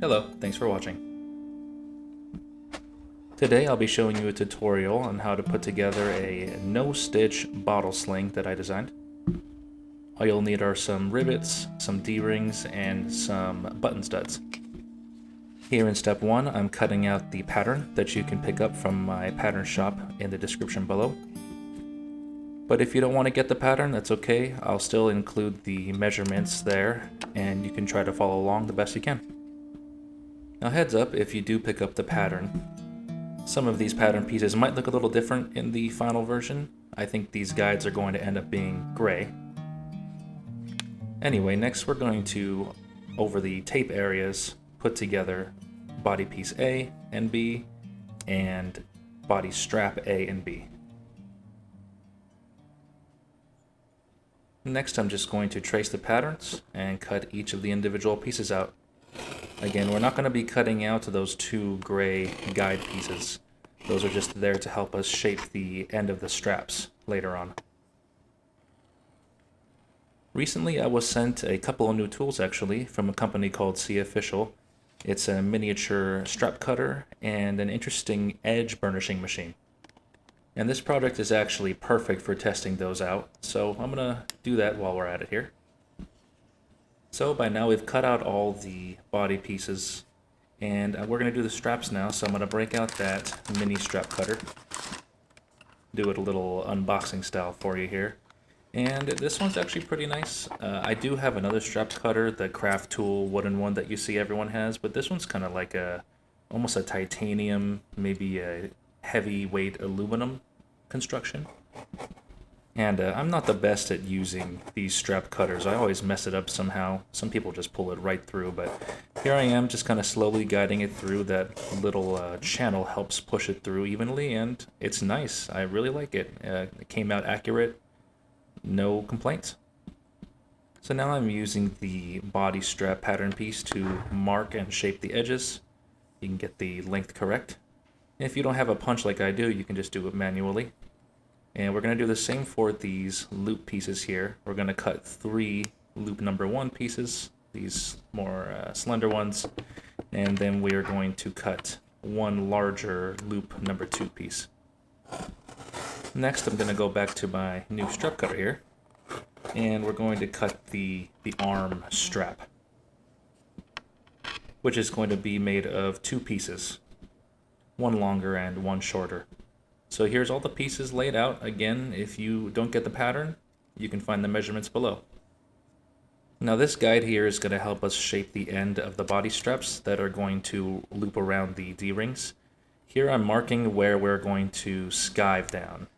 Hello, thanks for watching. Today I'll be showing you a tutorial on how to put together a no-stitch bottle sling that I designed. All you'll need are some rivets, some D-rings, and some button studs. Here in step 1, I'm cutting out the pattern that you can pick up from my pattern shop in the description below. But if you don't want to get the pattern, that's okay. I'll still include the measurements there, and you can try to follow along the best you can. Now heads up, if you do pick up the pattern, some of these pattern pieces might look a little different in the final version. I think these guides are going to end up being gray. Anyway, next we're going to, over the tape areas, put together body piece A and B and body strap A and B. Next I'm just going to trace the patterns and cut each of the individual pieces out. Again, we're not going to be cutting out those two gray guide pieces. Those are just there to help us shape the end of the straps later on. Recently I was sent a couple of new tools actually from a company called C Official. It's a miniature strap cutter and an interesting edge burnishing machine. And this project is actually perfect for testing those out, so I'm going to do that while we're at it here. So by now we've cut out all the body pieces, and we're going to do the straps now, so I'm going to break out that mini strap cutter. Do it a little unboxing style for you here. And this one's actually pretty nice. I do have another strap cutter, the Craft Tool wooden one that you see everyone has, but this one's kind of like almost a titanium, maybe a heavyweight aluminum construction. And I'm not the best at using these strap cutters. I always mess it up somehow. Some people just pull it right through, but here I am just kind of slowly guiding it through. That little channel helps push it through evenly, and it's nice. I really like it. It came out accurate. No complaints. So now I'm using the body strap pattern piece to mark and shape the edges. You can get the length correct. If you don't have a punch like I do, you can just do it manually. And we're going to do the same for these loop pieces here. We're going to cut 3 loop number 1 pieces, these more slender ones, and then we are going to cut 1 larger loop number 2 piece. Next I'm going to go back to my new strap cutter here, and we're going to cut the arm strap, which is going to be made of 2 pieces, 1 longer and 1 shorter. So here's all the pieces laid out. Again, if you don't get the pattern, you can find the measurements below. Now this guide here is going to help us shape the end of the body straps that are going to loop around the D-rings. Here I'm marking where we're going to skive down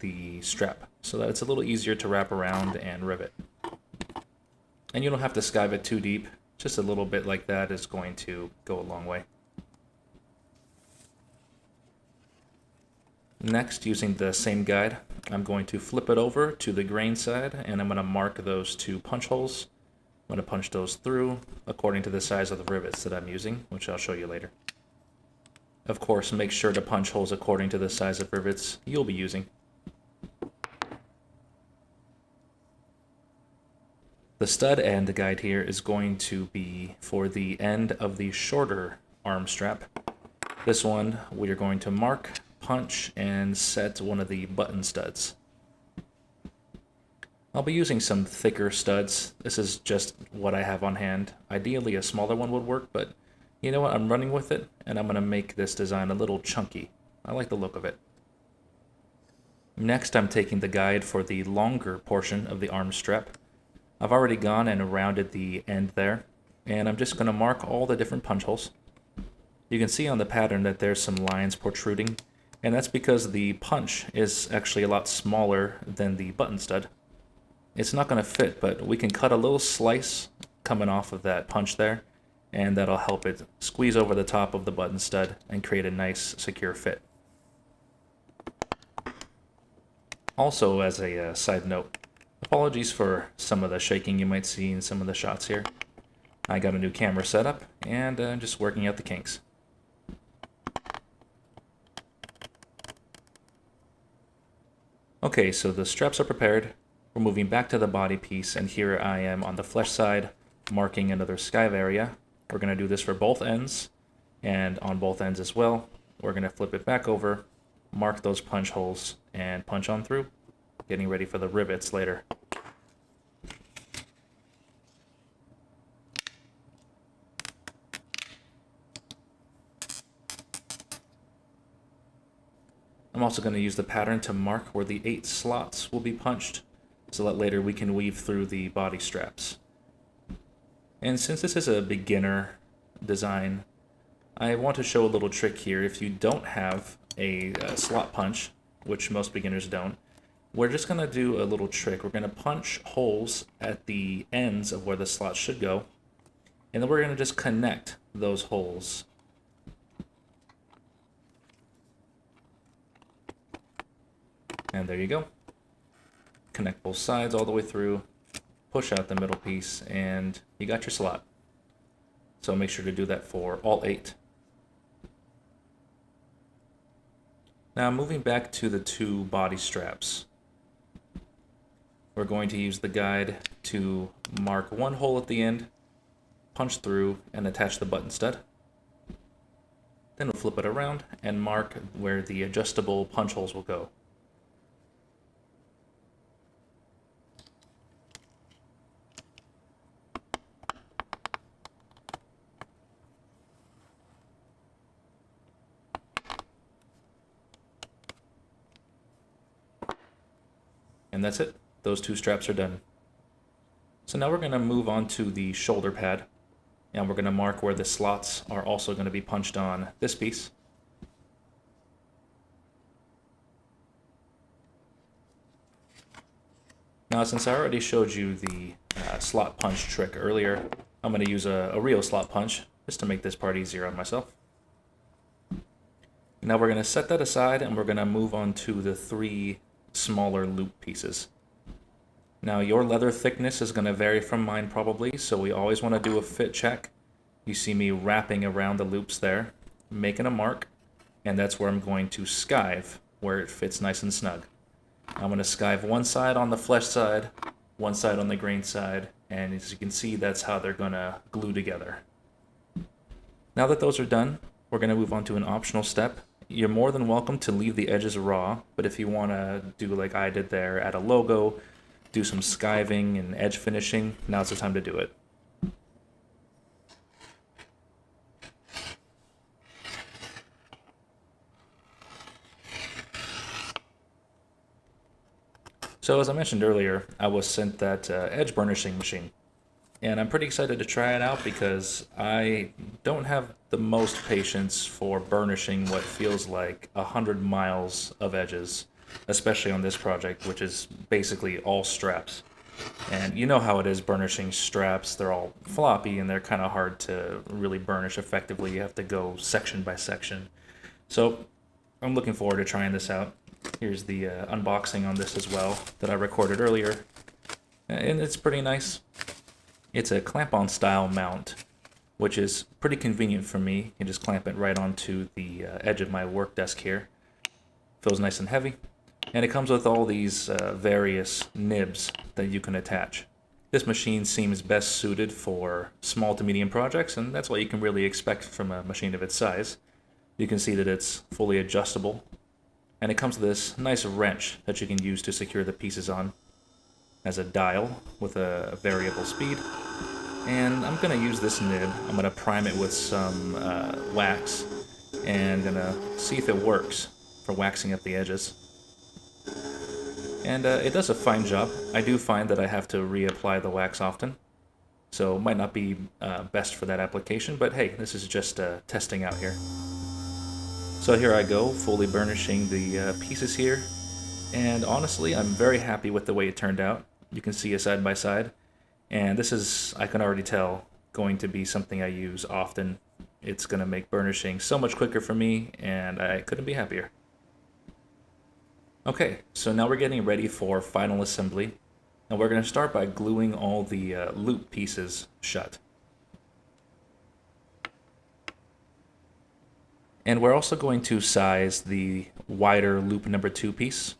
the strap so that it's a little easier to wrap around and rivet. And you don't have to skive it too deep. Just a little bit like that is going to go a long way. Next, using the same guide, I'm going to flip it over to the grain side, and I'm going to mark those 2 punch holes. I'm going to punch those through according to the size of the rivets that I'm using, which I'll show you later. Of course, make sure to punch holes according to the size of rivets you'll be using. The stud end guide here is going to be for the end of the shorter arm strap. This one we are going to mark, punch, and set one of the button studs. I'll be using some thicker studs. This is just what I have on hand. Ideally a smaller one would work, but you know what, I'm running with it, and I'm going to make this design a little chunky. I like the look of it. Next I'm taking the guide for the longer portion of the arm strap. I've already gone and rounded the end there, and I'm just going to mark all the different punch holes. You can see on the pattern that there's some lines protruding, and that's because the punch is actually a lot smaller than the button stud. It's not going to fit, but we can cut a little slice coming off of that punch there, and that'll help it squeeze over the top of the button stud and create a nice secure fit. Also, as a side note, apologies for some of the shaking you might see in some of the shots here. I got a new camera setup, and I'm just working out the kinks. Okay, so the straps are prepared. We're moving back to the body piece, and here I am on the flesh side, marking another skive area. We're going to do this for both ends and on both ends as well. We're going to flip it back over, mark those punch holes, and punch on through, getting ready for the rivets later. I'm also going to use the pattern to mark where the 8 slots will be punched, so that later we can weave through the body straps. And since this is a beginner design, I want to show a little trick here. If you don't have a slot punch, which most beginners don't, we're just going to do a little trick. We're going to punch holes at the ends of where the slots should go, and then we're going to just connect those holes. And there you go. Connect both sides all the way through, push out the middle piece, and you got your slot. So make sure to do that for all 8. Now moving back to the 2 body straps. We're going to use the guide to mark one hole at the end, punch through, and attach the button stud. Then we'll flip it around and mark where the adjustable punch holes will go. And that's it. Those 2 straps are done. So now we're going to move on to the shoulder pad, and we're going to mark where the slots are also going to be punched on this piece. Now, since I already showed you the slot punch trick earlier, I'm going to use a real slot punch just to make this part easier on myself. Now we're going to set that aside, and we're going to move on to the 3 smaller loop pieces. Now your leather thickness is going to vary from mine probably, so we always want to do a fit check. You see me wrapping around the loops there, making a mark, and that's where I'm going to skive, where it fits nice and snug. I'm going to skive one side on the flesh side, one side on the grain side, and as you can see, that's how they're going to glue together. Now that those are done, we're going to move on to an optional step. You're more than welcome to leave the edges raw, but if you want to do like I did there, add a logo, do some skiving and edge finishing, now's the time to do it. So as I mentioned earlier, I was sent that edge burnishing machine. And I'm pretty excited to try it out because I don't have the most patience for burnishing what feels like 100 miles of edges, especially on this project, which is basically all straps. And you know how it is burnishing straps. They're all floppy and they're kind of hard to really burnish effectively. You have to go section by section. So I'm looking forward to trying this out. Here's the unboxing on this as well that I recorded earlier. And it's pretty nice. It's a clamp-on style mount, which is pretty convenient for me. You can just clamp it right onto the edge of my work desk here. Feels nice and heavy. And it comes with all these various nibs that you can attach. This machine seems best suited for small to medium projects, and that's what you can really expect from a machine of its size. You can see that it's fully adjustable, and it comes with this nice wrench that you can use to secure the pieces on. As a dial with a variable speed, and I'm going to use this nib. I'm going to prime it with some wax, and going to see if it works for waxing up the edges. And it does a fine job. I do find that I have to reapply the wax often, so it might not be best for that application, but hey, this is just testing out here. So here I go, fully burnishing the pieces here, and honestly, I'm very happy with the way it turned out. You can see a side by side, and this is, I can already tell, going to be something I use often. It's going to make burnishing so much quicker for me, and I couldn't be happier. Okay, so now we're getting ready for final assembly, and we're going to start by gluing all the loop pieces shut. And we're also going to size the wider loop number 2 piece.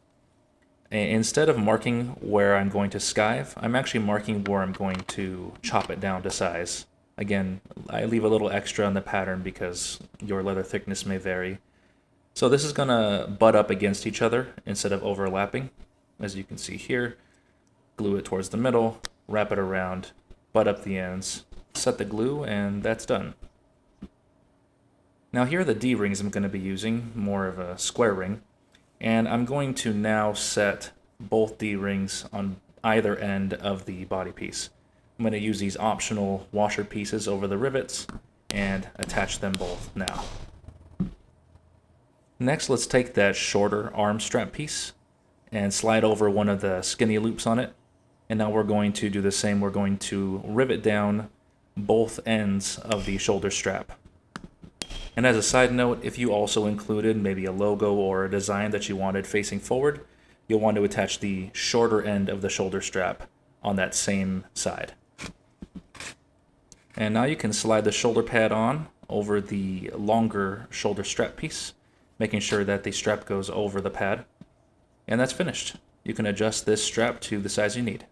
Instead of marking where I'm going to skive, I'm actually marking where I'm going to chop it down to size. Again, I leave a little extra on the pattern because your leather thickness may vary. So this is gonna butt up against each other instead of overlapping. As you can see here, glue it towards the middle, wrap it around, butt up the ends, set the glue, and that's done. Now here are the D-rings I'm going to be using, more of a square ring, and I'm going to now set both D-rings on either end of the body piece. I'm going to use these optional washer pieces over the rivets and attach them both now. Next, let's take that shorter arm strap piece and slide over one of the skinny loops on it. And now we're going to do the same. We're going to rivet down both ends of the shoulder strap. And as a side note, if you also included maybe a logo or a design that you wanted facing forward, you'll want to attach the shorter end of the shoulder strap on that same side. And now you can slide the shoulder pad on over the longer shoulder strap piece, making sure that the strap goes over the pad. And that's finished. You can adjust this strap to the size you need.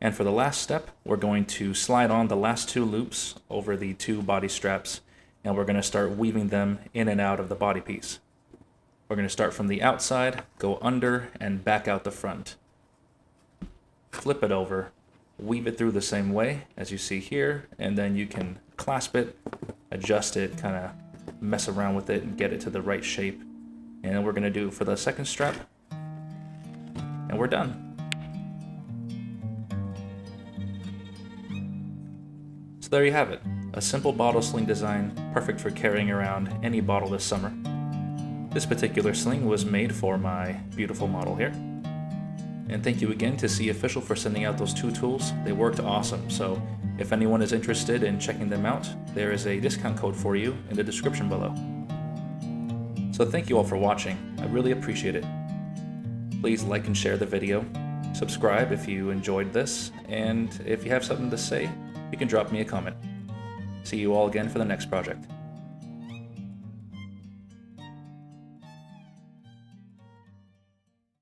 And for the last step, we're going to slide on the last two loops over the two body straps, and we're going to start weaving them in and out of the body piece. We're going to start from the outside, go under, and back out the front. Flip it over, weave it through the same way as you see here, and then you can clasp it, adjust it, kind of mess around with it and get it to the right shape. And then we're going to do for the second strap, and we're done. So there you have it, a simple bottle sling design, perfect for carrying around any bottle this summer. This particular sling was made for my beautiful model here. And thank you again to C Official for sending out those two tools. They worked awesome, so if anyone is interested in checking them out, there is a discount code for you in the description below. So thank you all for watching, I really appreciate it. Please like and share the video, subscribe if you enjoyed this, and if you have something to say, you can drop me a comment. See you all again for the next project.